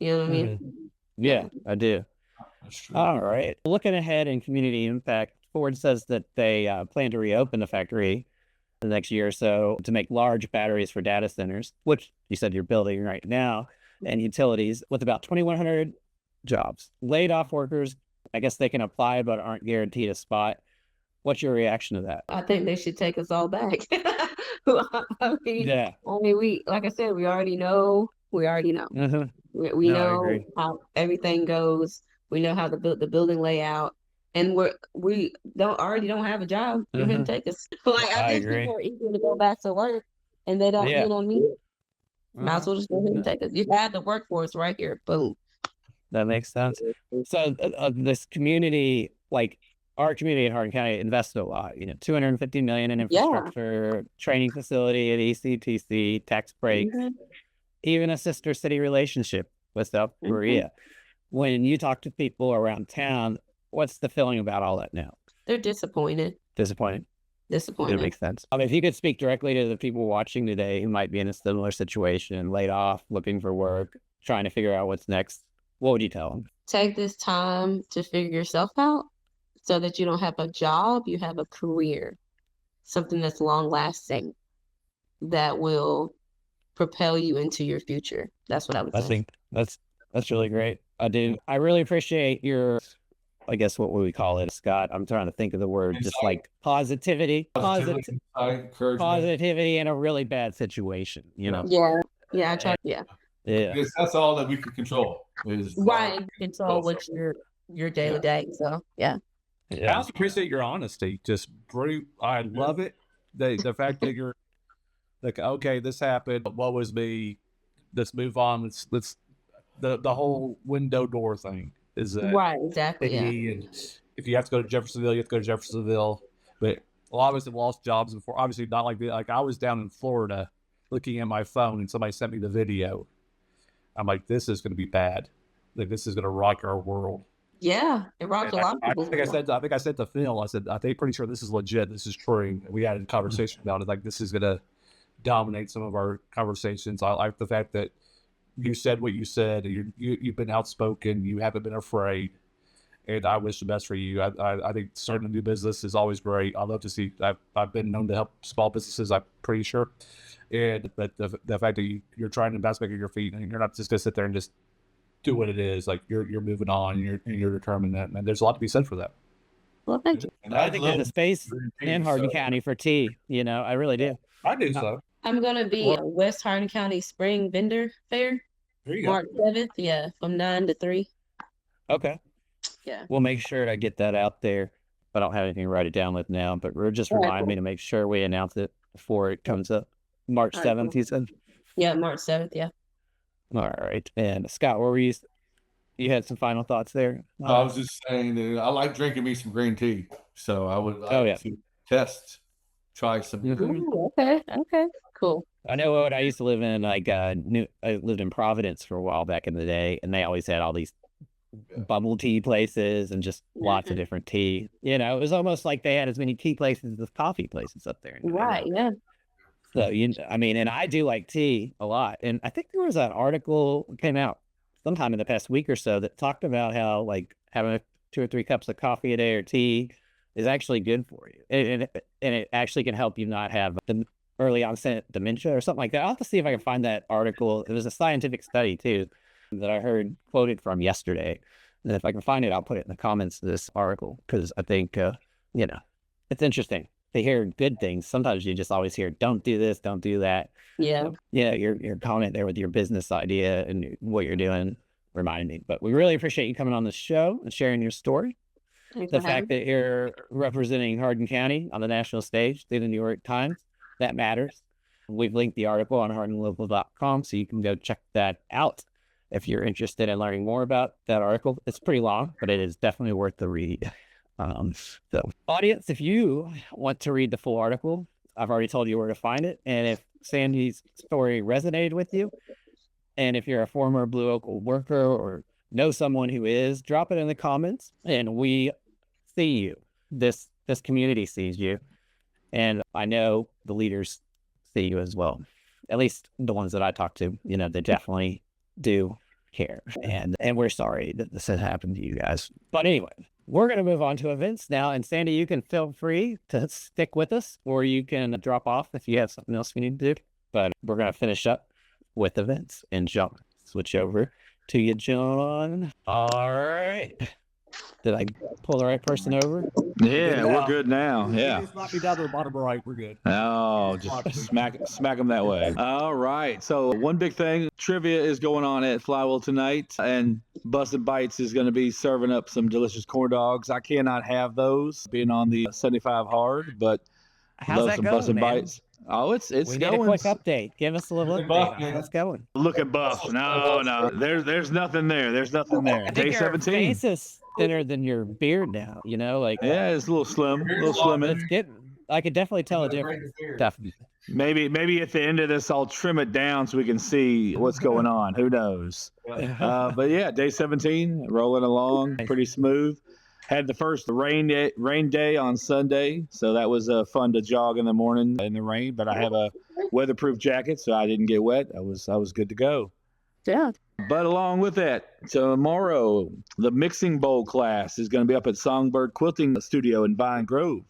You know what I mean? Yeah, I do. that's true. All right. Looking ahead in community impact, Ford says that they plan to reopen the factory the next year or so to make large batteries for data centers, which you said you're building right now, and utilities, with about 2,100 jobs. Laid off workers, I guess they can apply but aren't guaranteed a spot. What's your reaction to that? I think they should take us all back. Yeah. We like I said, we already know. Mhm. We No, I know agree. how everything goes. We know how the building layout, and we don't have a job. Go ahead and take us. Like I I think agree. people are eager to go back to work, and they don't. Yeah. You know what I mean? Might as Uh-huh. well just go ahead and take us. You have the workforce right here. Boom. That makes sense. So this community, like our community in Hardin County, invested a lot. $250 million in Yeah. infrastructure, training facility at ECTC, tax breaks, Mhm. even a sister city relationship with South Mhm. Korea. When you talk to people around town, what's the feeling about all that now? They're disappointed. Disappointed. It Disappointed. makes sense. I mean, if you could speak directly to the people watching today who might be in a similar situation, laid off, looking for work, trying to figure out what's next, what would you tell them? Take this time to figure yourself out so that you don't have a job, you have a career, something that's long lasting that will propel you into your future. That's what I would I say. think that's really great. I really appreciate your, I guess what would we call it, Scott? I'm trying to think of the word, just Insight. like positivity Encouragement. in a really bad situation, Yeah. Yeah, I try. Yeah. Yeah. Because that's all that we can control. Is Right. Control what your day to day. So yeah. I also appreciate your honesty. Just I love it. The fact that you're like, okay, this happened. What was me? Let's move on. Let's the whole window door thing is that Right, exactly. Yeah. and if you have to go to Jeffersonville, you have to go to Jeffersonville. But a lot of us have lost jobs before. Obviously, not like that. Like I was down in Florida looking at my phone, and somebody sent me the video. I'm like, this is going to be bad. Like this is going to rock our world. Yeah. It rocked a lot of I people. think I said to Phil, I said, I think pretty sure this is legit. This is true. We had a conversation about it. Like this is going to dominate some of our conversations. I like the fact that you said what you said. You've been outspoken. You haven't been afraid. And I wish the best for you. I think starting a new business is always great. I love to see. I've been known to help small businesses. I'm pretty sure. But the fact that you're trying to bounce back on your feet and you're not just gonna sit there and just do what it is. Like you're moving on. And you're determined that. And there's a lot to be said for that. Well, thank you. And I think there's a space in Hardin County for tea. I really do. I do so. I'm gonna be at West Hardin County Spring Vendor Fair, There you go. March 7th. Yeah, from 9 to 3. Okay. Yeah. We'll make sure to get that out there. I don't have anything to write it down with now, but just All right, remind me to make sure we announce it before it comes up. March All right, 7th, you said? Yeah, March 7th. Yeah. All right. And Scott, what were you had some final thoughts there? I was just saying that I like drinking me some green tea, so I would like to try some. Ooh, okay. Okay. Cool. I know what I used to live in, like I lived in Providence for a while back in the day, and they always had all these bubble tea places and just lots of different tea. You know, it was almost like they had as many tea places as coffee places up there. Right. Yeah. So I mean, and I do like tea a lot. And I think there was an article that came out sometime in the past week or so that talked about how like having 2 or 3 cups of coffee a day or tea is actually good for you. And it actually can help you not have the early onset dementia or something like that. I'll have to see if I can find that article. It was a scientific study too that I heard quoted from yesterday. And if I can find it, I'll put it in the comments of this article, because I think, it's interesting to hear good things. Sometimes you just always hear, don't do this, don't do that. Yeah. So, yeah, your comment there with your business idea and what you're doing reminded me. But we really appreciate you coming on the show and sharing your story. Thanks The for having fact that you're representing Hardin County on the national stage through the New York Times, that matters. We've linked the article on hardinlocal.com, so you can go check that out if you're interested in learning more about that article. It's pretty long, but it is definitely worth the read. So, audience, if you want to read the full article, I've already told you where to find it. And if Sandie's story resonated with you, and if you're a former Blue Oak worker or know someone who is, drop it in the comments, and we see you. This community sees you, and I know the leaders see you as well. At least the ones that I talk to, they definitely do care, and we're sorry that this has happened to you guys. But anyway, we're going to move on to events now, and Sandie, you can feel free to stick with us, or you can drop off if you have something else we need to do. But we're going to finish up with events and switch over to you, Jon. All right. Did I pull the right person over? Yeah, we're good now. Yeah. It's not be down to the bottom right. We're good. Oh, just smack them that way. All right. So one big thing, trivia is going on at Flywheel tonight, and Bustin' Bites is going to be serving up some delicious corn dogs. I cannot have those being on the 75 hard, but how's love that some going, Bustin' man? Bites. Oh, it's we going. Need a quick update. Give us a little update on how it's going. Looking buff. No. There's nothing there. There's nothing there. I Day think your 17. face is thinner than your beard now. Yeah, it's a little slim. It's getting. I could definitely tell a difference. Definitely. Maybe at the end of this, I'll trim it down so we can see what's going on. Who knows? But yeah, day 17, rolling along, pretty smooth. Had the first rain day on Sunday, so that was fun to jog in the morning in the rain. But I have a weatherproof jacket, so I didn't get wet. I was good to go. Yeah. But along with that, tomorrow the mixing bowl class is going to be up at Songbird Quilting Studio in Vine Grove,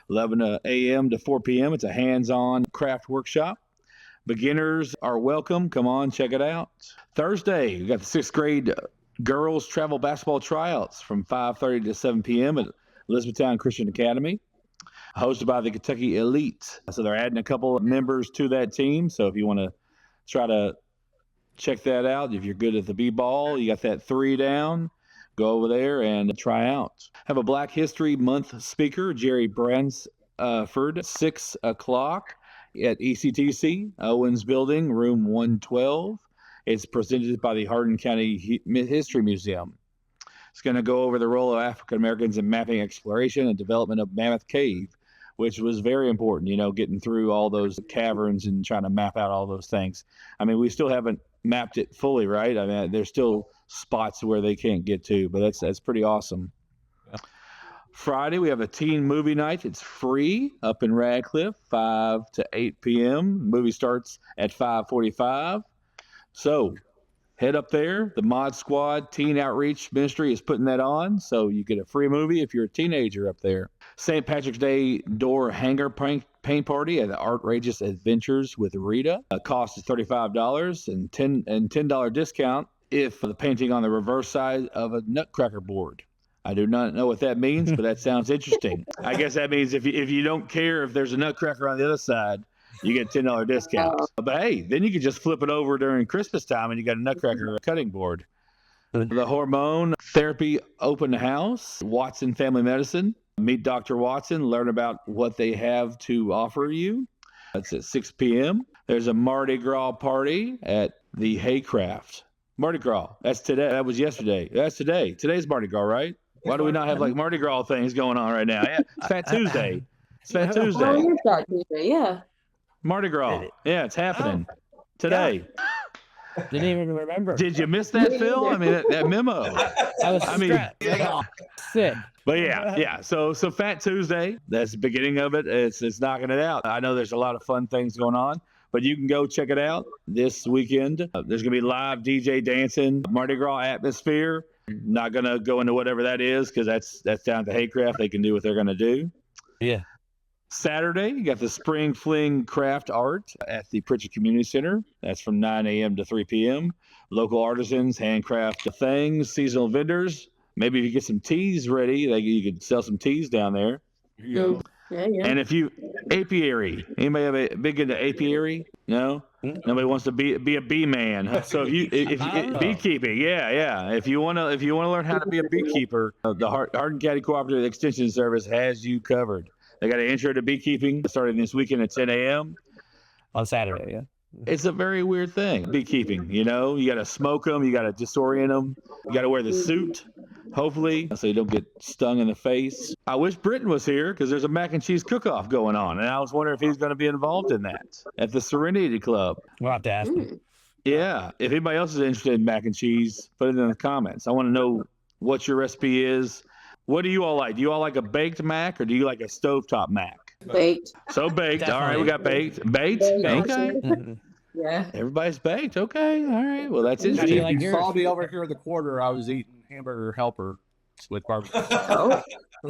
11 a.m. to 4 p.m. It's a hands-on craft workshop. Beginners are welcome. Come on, check it out. Thursday, we got the 6th grade girls travel basketball tryouts from 5:30 to 7 p.m. at Elizabethtown Christian Academy, hosted by the Kentucky Elite. So they're adding a couple of members to that team. So if you want to try to check that out, if you're good at the b-ball, you got that 3 down, go over there and try out. Have a Black History Month speaker, Jerry Bransford, 6 o'clock at ECTC, Owens Building, room 112. It's presented by the Hardin County History Museum. It's going to go over the role of African Americans in mapping, exploration, and development of Mammoth Cave, which was very important, getting through all those caverns and trying to map out all those things. I mean, we still haven't mapped it fully, right? I mean, there's still spots where they can't get to, but that's pretty awesome. Yeah. Friday, we have a teen movie night. It's free up in Radcliff, 5 to 8 p.m. Movie starts at 5:45. So head up there. The Mod Squad Teen Outreach Ministry is putting that on, so you get a free movie if you're a teenager up there. St. Patrick's Day door hanger paint party at the Outrageous Adventures with Rita. Cost is $35 and $10 discount if the painting on the reverse side of a nutcracker board. I do not know what that means, but that sounds interesting. I guess that means if you don't care if there's a nutcracker on the other side, you get a $10 discount. But hey, then you could just flip it over during Christmas time and you got a nutcracker cutting board. The Hormone Therapy Open House, Watson Family Medicine, Meet Dr. Watson, learn about what they have to offer you. That's at 6 p.m. There's a Mardi Gras party at the Haycraft. Mardi Gras. That's today. That was yesterday. That's today. Today's Mardi Gras, right? Why do we not have like Mardi Gras things going on right now? Yeah, it's Fat Tuesday. It's Fat Tuesday. Oh, it's Fat Tuesday, yeah. Mardi Gras. Yeah, it's happening today. Didn't even remember. Did you miss that, Phil? I mean, that memo. I was sick. But yeah. So Fat Tuesday. That's the beginning of it. It's knocking it out. I know there's a lot of fun things going on, but you can go check it out this weekend. There's gonna be live DJ dancing, Mardi Gras atmosphere. Not gonna go into whatever that is because that's down to Haycraft. They can do what they're gonna do. Yeah. Saturday, you got the Spring Fling Craft Art at the Pritchard Community Center. That's from 9 a.m. to 3 p.m. Local artisans, handcraft things, seasonal vendors. Maybe if you get some teas ready, you could sell some teas down there. Yeah. And if you apiary, anybody have a big into apiary? No, nobody wants to be a bee man. So if you beekeeping, yeah. If you want to learn how to be a beekeeper, the Hardin County Cooperative Extension Service has you covered. They got an intro to beekeeping starting this weekend at 10 a.m. on Saturday. Yeah. It's a very weird thing, beekeeping. You got to smoke them, you got to disorient them, you got to wear the suit, hopefully, so you don't get stung in the face. I wish Britton was here because there's a mac and cheese cook-off going on, and I was wondering if he's going to be involved in that at the Serenity Club. We'll have to ask him. Yeah, if anybody else is interested in mac and cheese, put it in the comments. I want to know what your recipe is. What do you all like? Do you all like a baked mac or do you like a stovetop mac? Baked. So baked. Definitely. All right, we got baked. Baked? Okay. Yeah. Everybody's baked. Okay. All right. Well, that's How do interesting. you like You yours? saw me over here in the corner. I was eating hamburger helper with barbecue. Oh.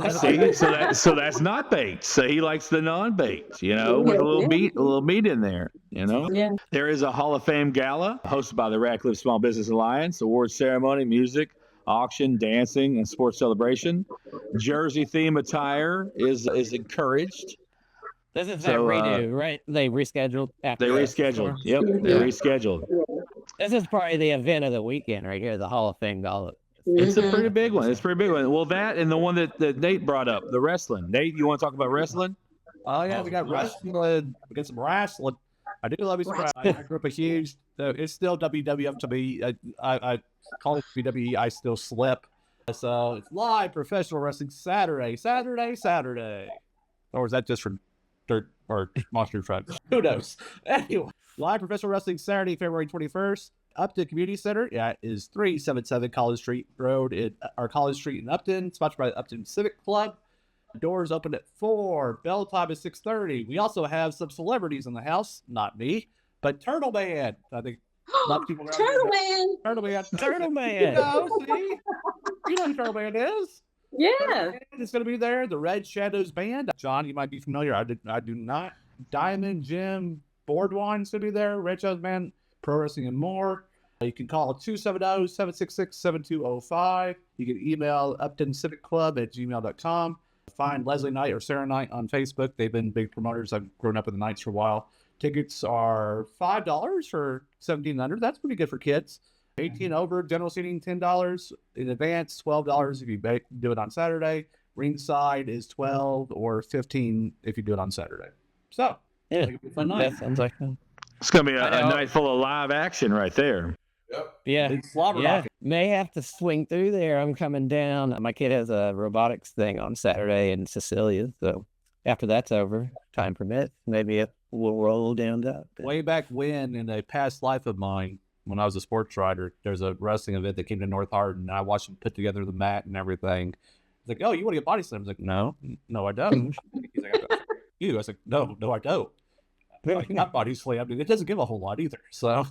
See, so that's not baked. So he likes the non-baked, with a little meat in there, Yeah. There is a Hall of Fame gala hosted by the Radcliff Small Business Alliance, award ceremony, music, auction, dancing, and sports celebration. Jersey theme attire is encouraged. This is So, that redo, right? They rescheduled after. They rescheduled. Yep, they rescheduled. This is probably the event of the weekend right here, the Hall of Fame Gala. It's a pretty big one. Well, that and the one that Nate brought up, the wrestling. Nate, you want to talk about wrestling? Oh yeah, we got wrestling. We got some wrestling. I do love me some wrestling. I grew up a huge. It's still WWF to me. I call it WWE. I still slip. So it's live professional wrestling Saturday. Or is that just for dirt or monster trucks? Who knows? Anyway, live professional wrestling Saturday, February 21st. Upton Community Center. Yeah, it is 377 College Street Road College Street in Upton. Sponsored by the Upton Civic Club. Doors open at 4. Bell time is 6:30. We also have some celebrities in the house. Not me, but Turtle Man. I think a lot of people. Turtle Man. Turtle Man. Turtle Man. You know, see? You know who Turtle Man is. Yeah. It's going to be there. The Red Shadows Band. John, you might be familiar. I do not. Diamond Jim Boardwine's going to be there. Red Shadows Band, Pro Wrestling and more. You can call 270-766-7205. You can email uptoncivicclub@gmail.com. Find Leslie Knight or Sarah Knight on Facebook. They've been big promoters. I've grown up with the Knights for a while. Tickets are $5 for 17 under. That's pretty good for kids. 18 over, general seating $10 in advance, $12 if you do it on Saturday. Ringside is $12 or $15 if you do it on Saturday. So, Yeah, it'll be a fun night. that sounds like fun. It's gonna be a night full of live action right there. Yeah. Big slaughter Yeah, rocket. may have to swing through there. I'm coming down. My kid has a robotics thing on Saturday in Cecilia, so after that's over, time permits, maybe we'll roll down to. Way back when, in a past life of mine, when I was a sports writer, there's a wrestling event that came to North Hardin, and I watched them put together the mat and everything. He's like, "Oh, you want to get body slammed?" I was like, "No, I don't." He's like, "You?" I was like, "No, I don't." Like, not body slammed. It doesn't give a whole lot either. So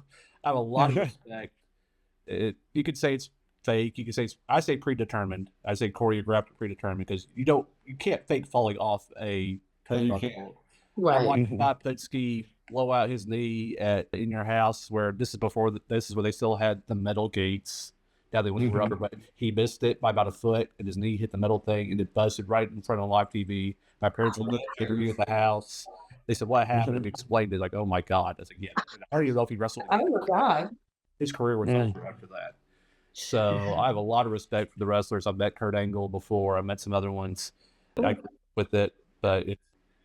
I have a lot of respect. You could say it's fake. You could say I say predetermined. I say choreographed, predetermined, because you can't fake falling off a. You can't. Right. I watched Bob Putski blow out his knee in your house, where this is where they still had the metal gates. Now they went rubber, but he missed it by about a foot, and his knee hit the metal thing, and it busted right in front of live TV. My parents were looking at the house. They said, "What happened?" And he explained it. Like, "Oh my God!" I was like, "Yeah." I don't even know if he wrestled. Oh my God. His career was over after that. So I have a lot of respect for the wrestlers. I've met Kurt Angle before. I met some other ones. I agree with it, but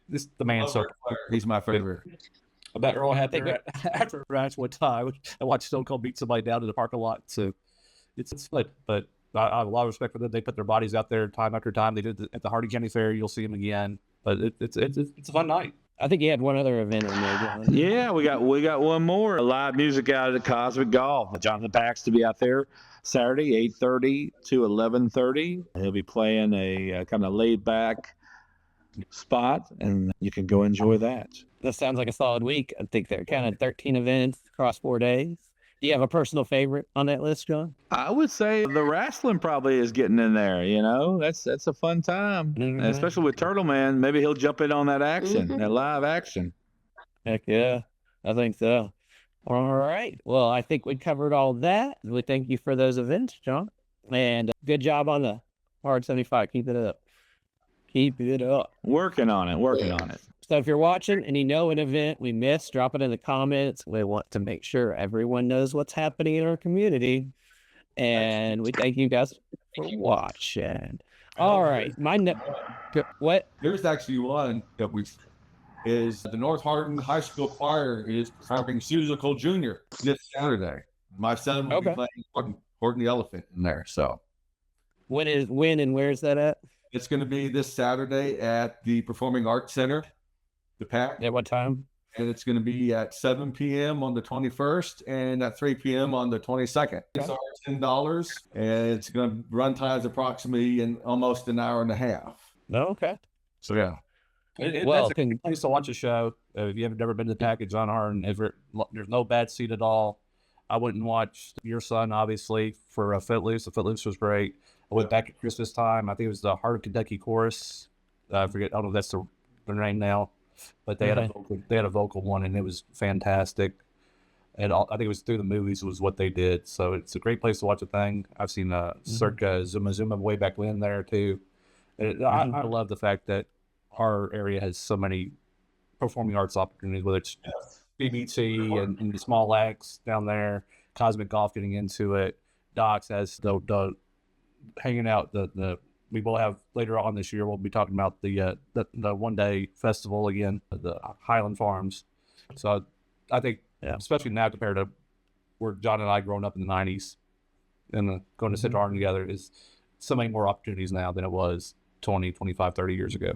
this the man circle. He's my favorite. I bet Earl had there after a match one time. I watched Stone Cold beat somebody down in the parking lot, so it's fun. But I have a lot of respect for them. They put their bodies out there time after time. They did it at the Hardin County Fair. You'll see them again. But it's a fun night. I think you had one other event in there, John. Yeah, we got one more. Live music out of the Cosmic Golf. Jonathan Pax to be out there Saturday, 8:30 to 11:30. He'll be playing a kind of laid back spot, and you can go enjoy that. That sounds like a solid week. I think they're kind of 13 events across 4 days. Do you have a personal favorite on that list, John? I would say the wrestling probably is getting in there. That's a fun time, especially with Turtle Man. Maybe he'll jump in on that action, that live action. Heck yeah, I think so. All right. Well, I think we covered all that. We thank you for those events, John. And good job on the Hard 75. Keep it up. Keep it up. Working on it. So if you're watching and you know an event we missed, drop it in the comments. We want to make sure everyone knows what's happening in our community. And we thank you guys for watching. All right. What? There's actually one that is the North Hardin High School Choir is having musical junior this Saturday. My son will be playing Horton the Elephant in there. So when and where is that at? It's going to be this Saturday at the Performing Arts Center, the PAC. At what time? And it's going to be at 7 p.m. on the 21st and at 3 p.m. on the 22nd. It's $10, and it's going to run times approximately in almost an hour and a half. Oh, okay. So, yeah. That's a good place to watch a show. If you have never been to the package on Hardin, there's no bad seat at all. I went and watched your son, obviously, for Footloose. The Footloose was great. I went back at Christmas time. I think it was the Heart of Kentucky Chorus. I forget. I don't know if that's their name now, but they had a vocal one, and it was fantastic. And I think it was through the movies was what they did. So it's a great place to watch a thing. I've seen Circa Zuma Zuma way back when there too. I love the fact that our area has so many performing arts opportunities, whether it's BBT and the small acts down there, Cosmic Golf getting into it. Docs has the hanging out. We will have later on this year. We'll be talking about the 1 day festival again, the Highland Farms. So I think, especially now compared to where John and I growing up in the 90s and going to Central Hardin together, is so many more opportunities now than it was 20, 25, 30 years ago.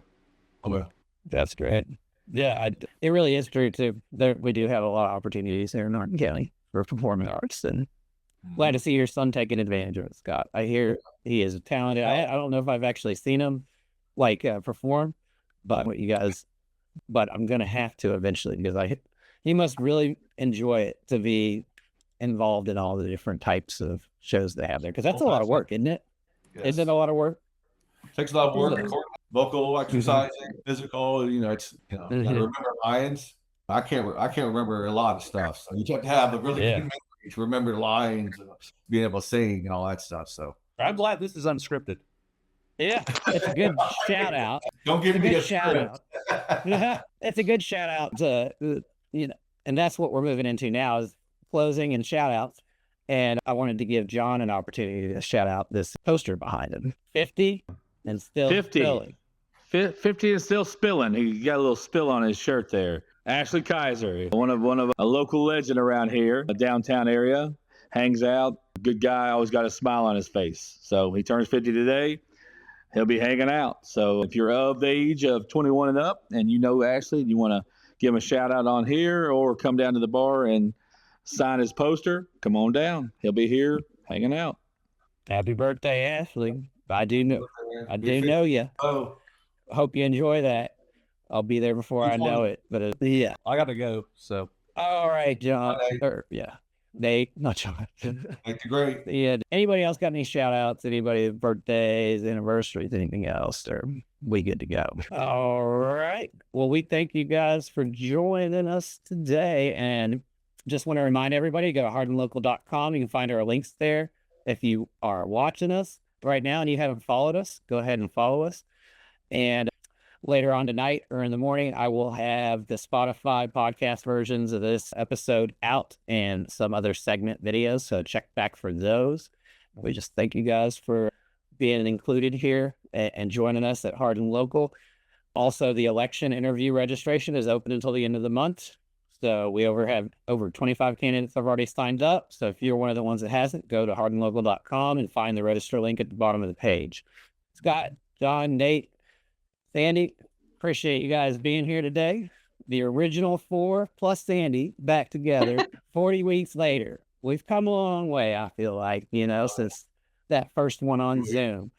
Okay. That's great. Yeah, it really is true too. We do have a lot of opportunities here in Hardin County for performing arts, and glad to see your son taking advantage of it, Scott. I hear he is talented. I don't know if I've actually seen him perform, but I'm gonna have to eventually, because he must really enjoy it to be involved in all the different types of shows they have there, because that's a lot of work, isn't it? Yes. Isn't it a lot of work? Takes a lot of work. Vocal exercising, physical. You gotta remember lines. I can't remember a lot of stuff. So you have to have a really good memory to remember lines, and being able to sing and all that stuff. So I'm glad this is unscripted. Yeah, it's a good shout out. Don't give me a shout out. It's a good shout out to and that's what we're moving into now, is closing and shout outs. And I wanted to give John an opportunity to shout out this poster behind him. 50 and still 50. spilling. 50 and still spilling. He got a little spill on his shirt there. Ashley Kaiser, one of a local legend around here, a downtown area, hangs out. Good guy, always got a smile on his face. So he turns 50 today. He'll be hanging out. So if you're of the age of 21 and up, and you know Ashley, and you want to give him a shout out on here, or come down to the bar and sign his poster, come on down. He'll be here hanging out. Happy birthday, Ashley. I do know you. Oh, hope you enjoy that. I'll be there before I know it. But yeah, I got to go. So all right, John. Nate, not John. Thank you, great. Yeah. Anybody else got any shout outs? Anybody birthdays, anniversaries, anything else? Or we good to go? All right. Well, we thank you guys for joining us today, and just want to remind everybody to go to hardinlocal.com. You can find our links there. If you are watching us right now and you haven't followed us, go ahead and follow us. And later on tonight or in the morning, I will have the Spotify podcast versions of this episode out and some other segment videos. So check back for those. We just thank you guys for being included here and joining us at Hardin Local. Also, the election interview registration is open until the end of the month. So we have over 25 candidates have already signed up. So if you're one of the ones that hasn't, go to hardinlocal.com and find the register link at the bottom of the page. Scott, John, Nate, Sandie, appreciate you guys being here today. The original 4 plus Sandie back together 40 weeks later. We've come a long way, I feel like, since that first one on Zoom.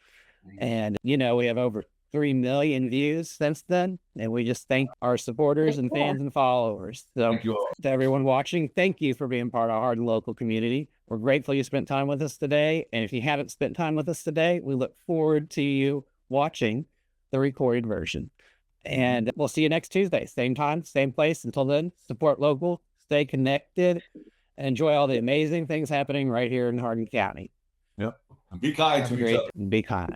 And, we have over 3 million views since then. And we just thank our supporters and fans and followers. So to everyone watching, thank you for being part of our Hardin Local community. We're grateful you spent time with us today. And if you haven't spent time with us today, we look forward to you watching the recorded version. And we'll see you next Tuesday, same time, same place. Until then, support local, stay connected, and enjoy all the amazing things happening right here in Hardin County. Yep. And be kind to each other. Be kind.